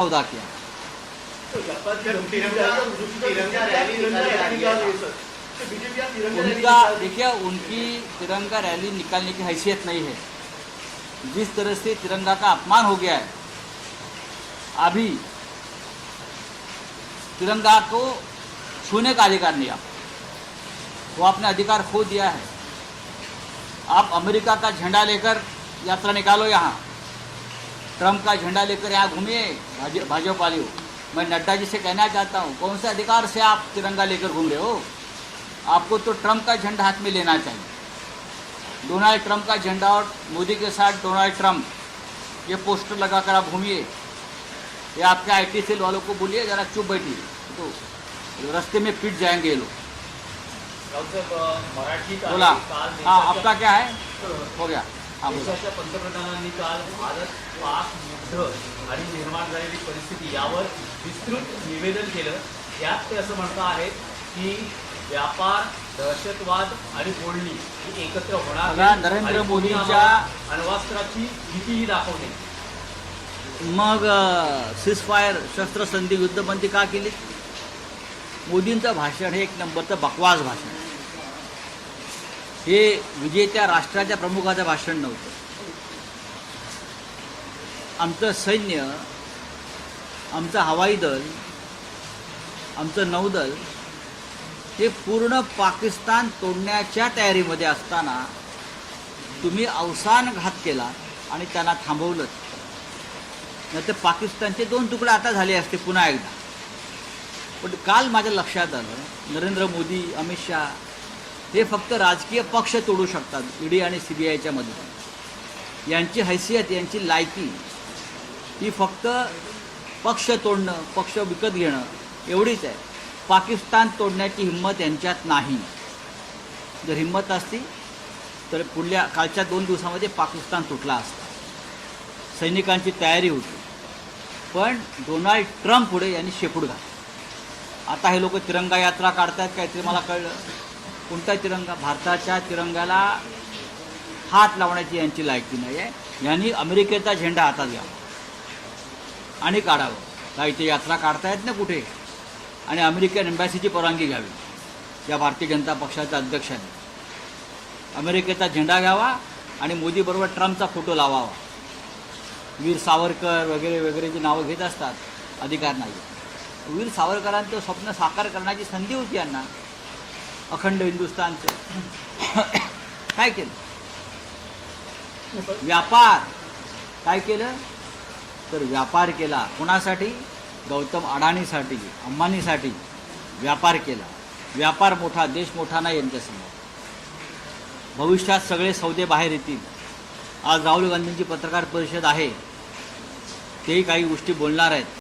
अदा किया। उनका देखिए, उनकी तिरंगा रैली निकालने की हैसियत नहीं है। जिस तरह से तिरंगा का अपमान हो गया है, अभी तिरंगा को छूने का अधिकार नहीं आप, वो आपने अधिकार खो दिया है। आप अमेरिका का झंडा लेकर यात्रा निकालो, यहाँ ट्रंप का झंडा लेकर यहाँ घूमिए भाजपा वाले। मैं नड्डा जी से कहना चाहता हूँ, कौन से अधिकार से आप तिरंगा लेकर घूम रहे हो? आपको तो ट्रंप का झंडा हाथ में लेना चाहिए। डोनाल्ड ट्रंप का झंडा और मोदी के साथ डोनाल्ड ट्रंप, ये पोस्टर लगाकर आप घूमिए। ये आपके IT सेल वालों को बोलिए जरा चुप बैठिए, तो रास्ते में पिट जाएंगे ये लोग। बोला हाँ, आपका क्या है? हो गया। देशाच्या पंतप्रधानांनी काल भारत पाक युद्ध आणि निर्माण झालेली परिस्थिती यावर विस्तृत निवेदन केलं। यात ते असं म्हणत आहेत की व्यापार, दहशतवाद आणि बोलणी ही एकत्र होणार नाही। नरेंद्र मोदींच्या अण्वस्त्राची भीतीही दाखवणे। मग सीजफायर शस्त्रसंधी युद्धबंदी का केली? मोदींचं भाषण हे एक नंबरचं बकवास भाषण, हे विजेत्या राष्ट्राच्या प्रमुखाचं भाषण नव्हतं। आमचं सैन्य, आमचं हवाई दल, आमचं नौदल हे पूर्ण पाकिस्तान तोडण्याच्या तयारीमध्ये असताना तुम्ही अवसान घात केला आणि त्यांना थांबवलं, नाही तर पाकिस्तानचे 2 तुकडे आता झाले असते पुन्हा एकदा। पण काल माझ्या लक्षात आलं, नरेंद्र मोदी, अमित शहा हे फक्त राजकीय पक्ष तोडू शकतात ED आणि CBIच्या मदतीने। यांची हैसियत, यांची लायकी ही फक्त पक्ष तोडणं, पक्ष विकत घेणं एवढीच आहे। पाकिस्तान तोडण्याची हिंमत यांच्यात नाही। जर हिंमत असती तर पुढल्या कालच्या 2 दिवसामध्ये पाकिस्तान तुटला असता। सैनिकांची तयारी होती, पण डोनाल्ड ट्रम्प पुढे यांनी शेपूट घातला। आता हे लोक तिरंगा यात्रा काढतात काहीतरी, मला कळलं। कोणता तिरंगा? भारताच्या तिरंगाला हात लावण्याची यांची लायकी नाही आहे। यांनी अमेरिकेचा झेंडा हातात घ्यावा आणि काढावं। का इथे यात्रा काढता येत ना कुठे, आणि अमेरिकन एम्बॅसीची परवानगी घ्यावी या भारतीय जनता पक्षाच्या अध्यक्षांनी। अमेरिकेचा झेंडा घ्यावा आणि मोदीबरोबर ट्रम्पचा फोटो लावावा। वीर सावरकर वगैरे वगैरे जी नावं घेत असतात, अधिकार नाही। वीर सावरकरांचं स्वप्न साकार करण्याची संधी होती यांना, अखंड हिंदुस्थानचं। काय केलं? व्यापार काय केलं? तर व्यापार केला कोणासाठी? गौतम अडाणीसाठी, अंबानीसाठी व्यापार केला। व्यापार मोठा, देश मोठा नाही यांच्यासमोर। भविष्यात सगळे सौदे बाहेर येतील। आज राहुल गांधींची पत्रकार परिषद आहे, तेही काही गोष्टी बोलणार आहेत।